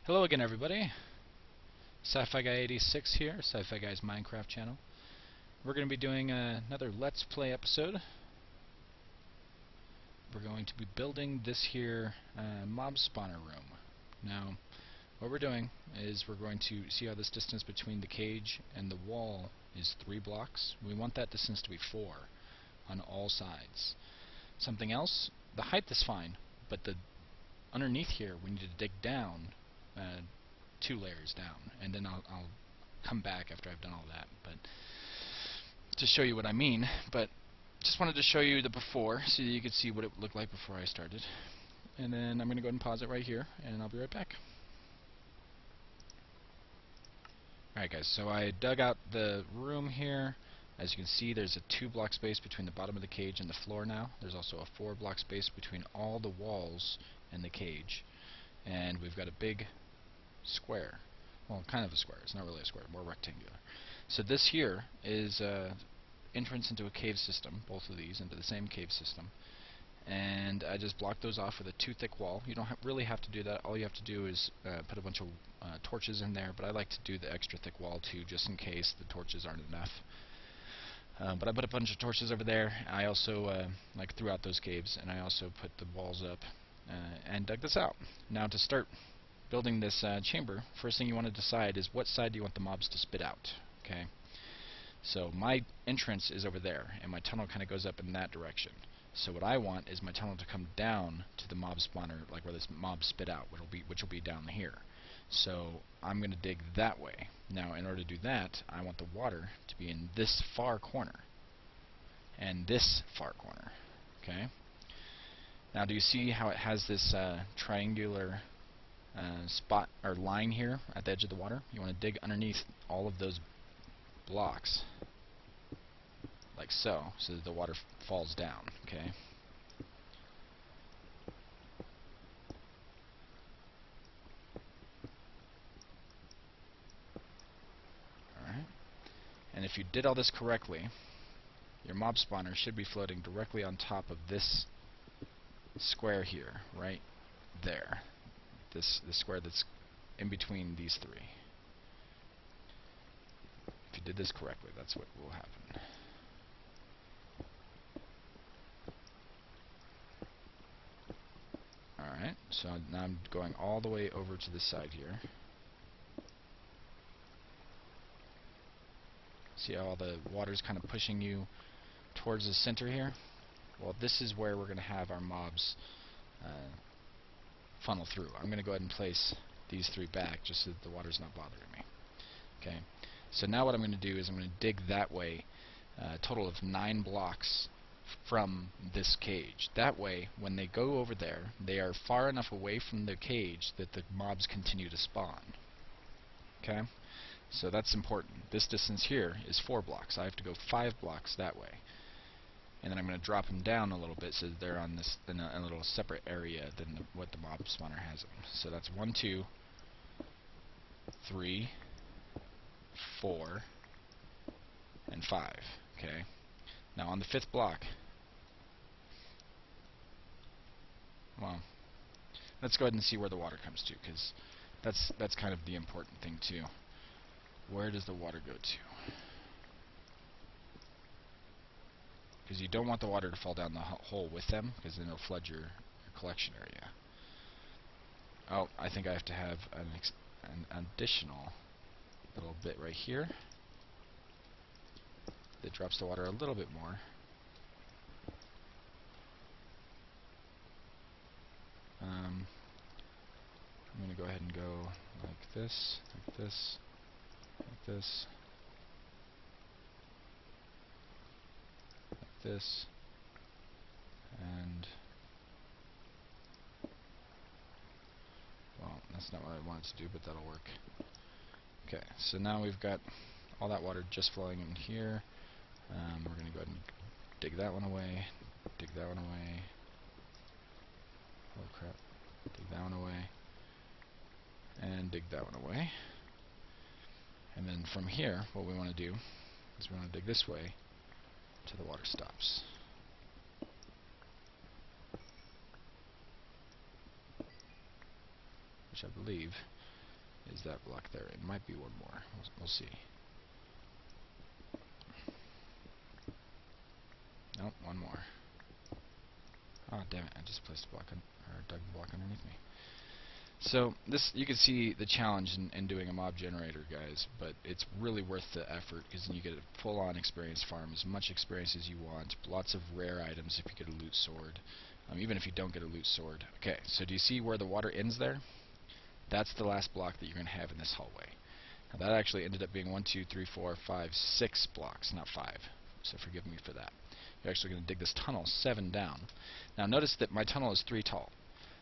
Hello again, everybody. Sci-Fi Guy 86 here, Sci-Fi Guy's Minecraft channel. We're going to be doing another Let's Play episode. We're going to be building this here mob spawner room. Now, what we're doing is we're going to see how this distance between the cage and the wall is 3 blocks. We want that distance to be 4 on all sides. Something else, the height is fine, but the underneath here we need to dig down 2 layers down, and then I'll come back after I've done all that, but to show you what I mean. But just wanted to show you the before so you could see what it looked like before I started, and then I'm going to go ahead and pause it right here, and I'll be right back. Alright guys, so I dug out the room here. As you can see, there's a 2-block space between the bottom of the cage and the floor now. There's also a 4-block space between all the walls and the cage. And we've got a big square. Well, kind of a square. It's not really a square, more rectangular. So this here is entrance into a cave system, both of these into the same cave system. And I just blocked those off with a 2-thick wall. You don't really have to do that. All you have to do is put a bunch of torches in there, but I like to do the extra thick wall too, just in case the torches aren't enough. But I put a bunch of torches over there. I also like throughout those caves, and I also put the walls up and dug this out. Now to start building this chamber, first thing you want to decide is what side do you want the mobs to spit out. Okay. So my entrance is over there, and my tunnel kind of goes up in that direction. So what I want is my tunnel to come down to the mob spawner, like where this mob spit out, which will be down here. So I'm going to dig that way. Now, in order to do that, I want the water to be in this far corner and this far corner. Okay. Now, do you see how it has this triangular spot or line here at the edge of the water? You want to dig underneath all of those blocks, like so that the water falls down. Okay. Alright. And if you did all this correctly, your mob spawner should be floating directly on top of this square here, right there. This square that's in between these 3. If you did this correctly, that's what will happen. Alright, so now I'm going all the way over to this side here. See how all the water's kind of pushing you towards the center here? Well, this is where we're going to have our mobs funnel through. I'm going to go ahead and place these 3 back just so that the water's not bothering me. Okay, so now what I'm going to do is I'm going to dig that way, a total of 9 blocks from this cage. That way, when they go over there, they are far enough away from the cage that the mobs continue to spawn. Okay, so that's important. This distance here is 4 blocks. I have to go 5 blocks that way. And then I'm going to drop them down a little bit so that they're on this in a little separate area than what the mob spawner has them. So that's 1, 2, 3, 4, and 5. Okay. Now on the 5th block, well, let's go ahead and see where the water comes to, because that's kind of the important thing too. Where does the water go to? Because you don't want the water to fall down the hole with them, because then it'll flood your collection area. Oh, I think I have to have an additional little bit right here that drops the water a little bit more. I'm going to go ahead and go like this, like this, like this, like this, and well, that's not what I wanted to do, but that'll work. Okay, so now we've got all that water just flowing in here. We're going to go ahead and dig that one away, dig that one away. Oh crap. Dig that one away, and dig that one away. And then from here, what we want to do is we want to dig this way till the water stops. Which I believe is that block there. It might be one more. We'll see. Nope, one more. Oh, damn it, I just placed a block or dug the block underneath me. So this, you can see the challenge in doing a mob generator, guys, but it's really worth the effort because then you get a full-on experience farm, as much experience as you want, lots of rare items if you get a loot sword, even if you don't get a loot sword. Okay, so do you see where the water ends there? That's the last block that you're going to have in this hallway. Now that actually ended up being 1, 2, 3, 4, 5, 6 blocks, not 5, so forgive me for that. You're actually going to dig this tunnel 7 down. Now notice that my tunnel is 3 tall.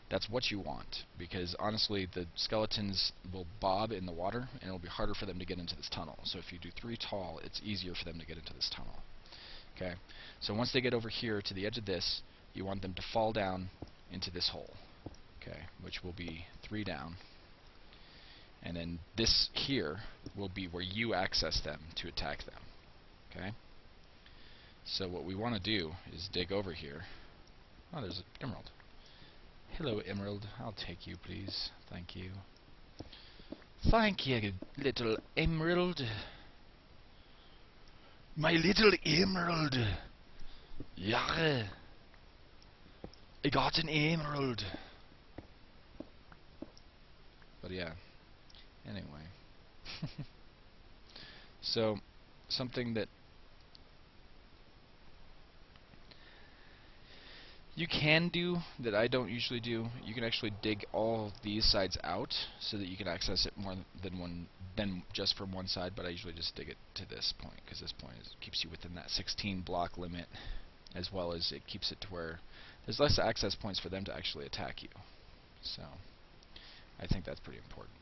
That's what you want, because honestly the skeletons will bob in the water and it'll be harder for them to get into this tunnel. So if you do 3 tall, it's easier for them to get into this tunnel. Okay, so once they get over here to the edge of this, you want them to fall down into this hole, okay, which will be 3 down. And then this here will be where you access them to attack them. Okay, so what we want to do is dig over here. Oh, there's an emerald. Hello, Emerald. I'll take you, please. Thank you. Thank you, little Emerald. My little Emerald. Yeah. I got an emerald. But yeah. Anyway. So, something that you can do that I don't usually do, you can actually dig all these sides out so that you can access it more than just from one side, but I usually just dig it to this point because this point keeps you within that 16 block limit, as well as it keeps it to where there's less access points for them to actually attack you. So I think that's pretty important.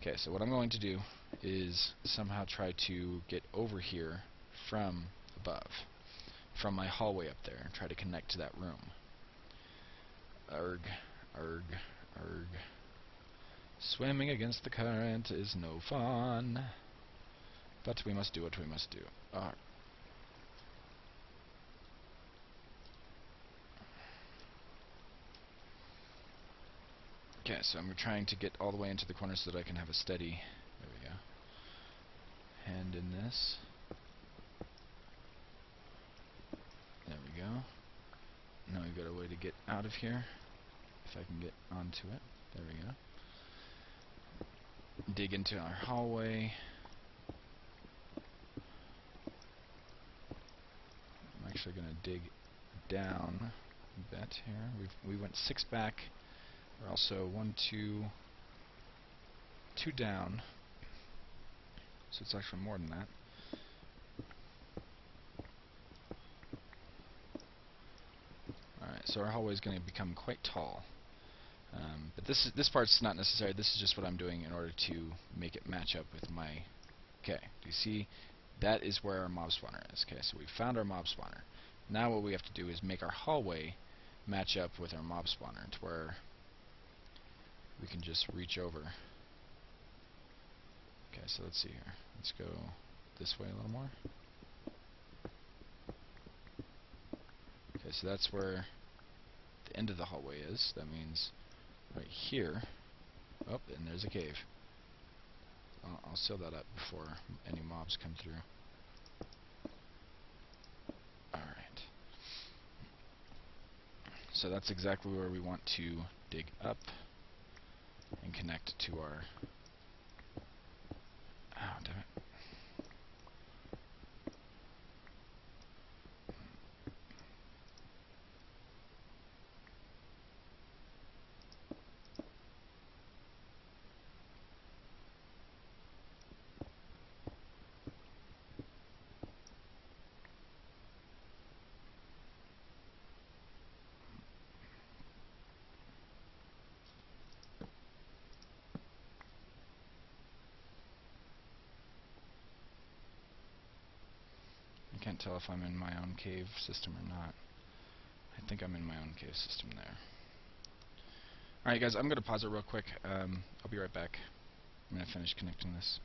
Okay, so what I'm going to do is somehow try to get over here from above, from my hallway up there, and try to connect to that room. Arg, arg, arg. Swimming against the current is no fun, but we must do what we must do. Okay, so I'm trying to get all the way into the corner so that I can have a steady, there we go, hand in this. There we go. Now we've got a way to get out of here, if I can get onto it. There we go. Dig into our hallway. I'm actually going to dig down a bit here. We went 6 back. We're also 1, 2, 2 down. So it's actually more than that. Alright, so our hallway is going to become quite tall. But this part's not necessary. This is just what I'm doing in order to make it match up with my... Okay, do you see? That is where our mob spawner is. Okay, so we found our mob spawner. Now what we have to do is make our hallway match up with our mob spawner to where we can just reach over. Okay, so let's see here. Let's go this way a little more. Okay, so that's where the end of the hallway is. That means right here. Oh, and there's a cave. I'll seal that up before any mobs come through. Alright. So that's exactly where we want to dig up and connect to our... Oh, damn it. I can't tell if I'm in my own cave system or not. I think I'm in my own cave system there. Alright guys, I'm going to pause it real quick. I'll be right back. I'm going to finish connecting this.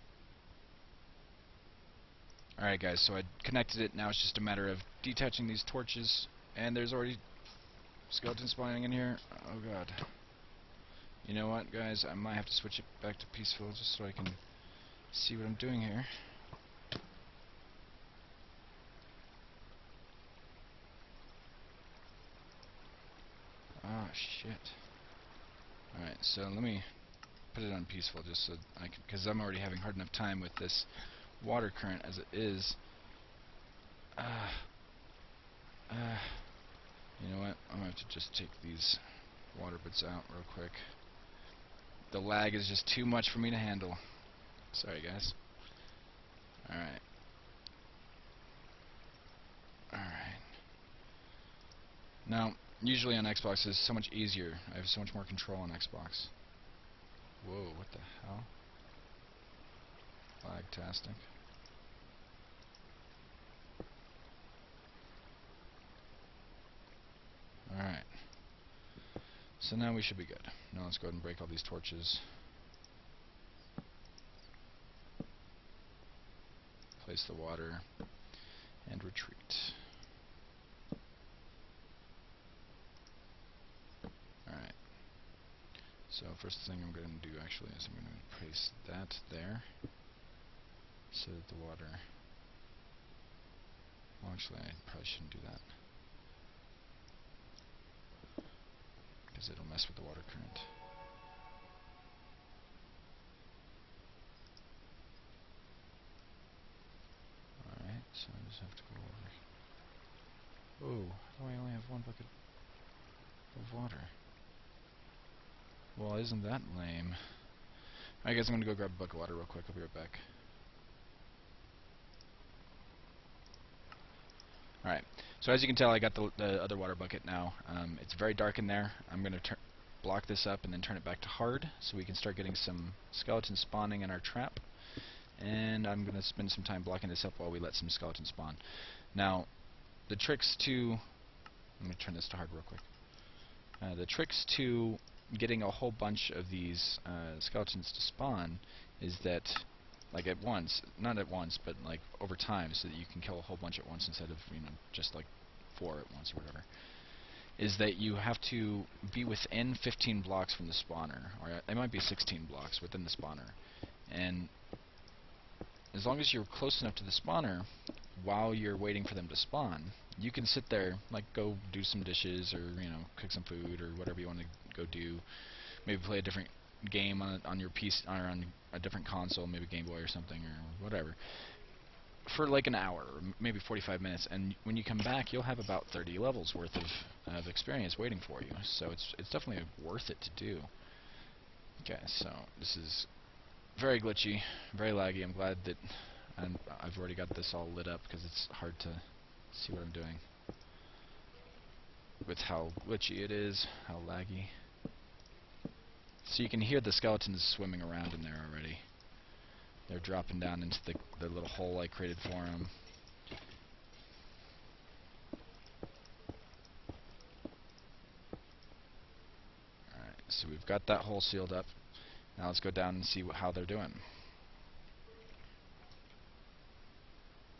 Alright guys, so I connected it. Now it's just a matter of detaching these torches. And there's already skeletons spawning in here. Oh god. You know what, guys? I might have to switch it back to peaceful just so I can see what I'm doing here. Oh, shit. Alright, so let me put it on peaceful just so I can, because I'm already having hard enough time with this water current as it is. You know what? I'm going to have to just take these water bits out real quick. The lag is just too much for me to handle. Sorry, guys. Alright. Alright. Now, usually on Xbox it's so much easier. I have so much more control on Xbox. Whoa, what the hell? Lag-tastic. Alright. So now we should be good. Now let's go ahead and break all these torches. Place the water. And retreat. Alright. So first thing I'm going to do actually is I'm going to place that there. So that the water... Well, actually I probably shouldn't do that. Because it'll mess with the water current. Alright, so I just have to go over. Oh, how do I only have one bucket of water? Well, isn't that lame? Alright guys, I'm gonna go grab a bucket of water real quick. I'll be right back. Alright, so as you can tell, I got the other water bucket now. It's very dark in there. I'm gonna block this up and then turn it back to hard so we can start getting some skeletons spawning in our trap. And I'm gonna spend some time blocking this up while we let some skeletons spawn. Now, the tricks to... Let me turn this to hard real quick. The tricks to getting a whole bunch of these skeletons to spawn is that, like at once, not at once, but like over time, so that you can kill a whole bunch at once instead of, you know, just like 4 at once or whatever, is that you have to be within 15 blocks from the spawner, or it might be 16 blocks within the spawner. And as long as you're close enough to the spawner, while you're waiting for them to spawn, you can sit there, like go do some dishes, or you know, cook some food, or whatever you want to go do. Maybe play a different game on your PC, or on a different console, maybe Game Boy or something, or whatever, for like an hour, or maybe 45 minutes. And when you come back, you'll have about 30 levels worth of experience waiting for you. So it's definitely worth it to do. Okay, so this is very glitchy, very laggy. I'm glad that I've already got this all lit up, because it's hard to see what I'm doing with how glitchy it is, how laggy. So you can hear the skeletons swimming around in there already. They're dropping down into the little hole I created for them. Alright, so we've got that hole sealed up. Now let's go down and see how they're doing.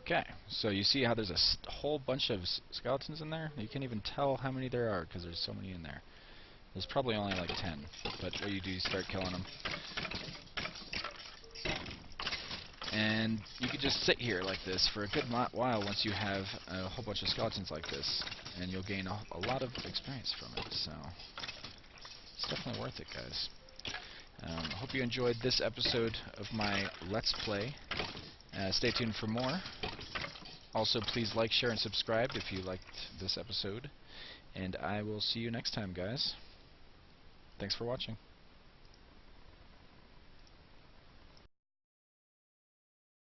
Okay, so you see how there's a whole bunch of skeletons in there? You can't even tell how many there are because there's so many in there. There's probably only like 10, but what you do is start killing them. And you could just sit here like this for a good while once you have a whole bunch of skeletons like this, and you'll gain a lot of experience from it, so it's definitely worth it, guys. I hope you enjoyed this episode of my Let's Play. Stay tuned for more. Also, please like, share, and subscribe if you liked this episode. And I will see you next time, guys. Thanks for watching.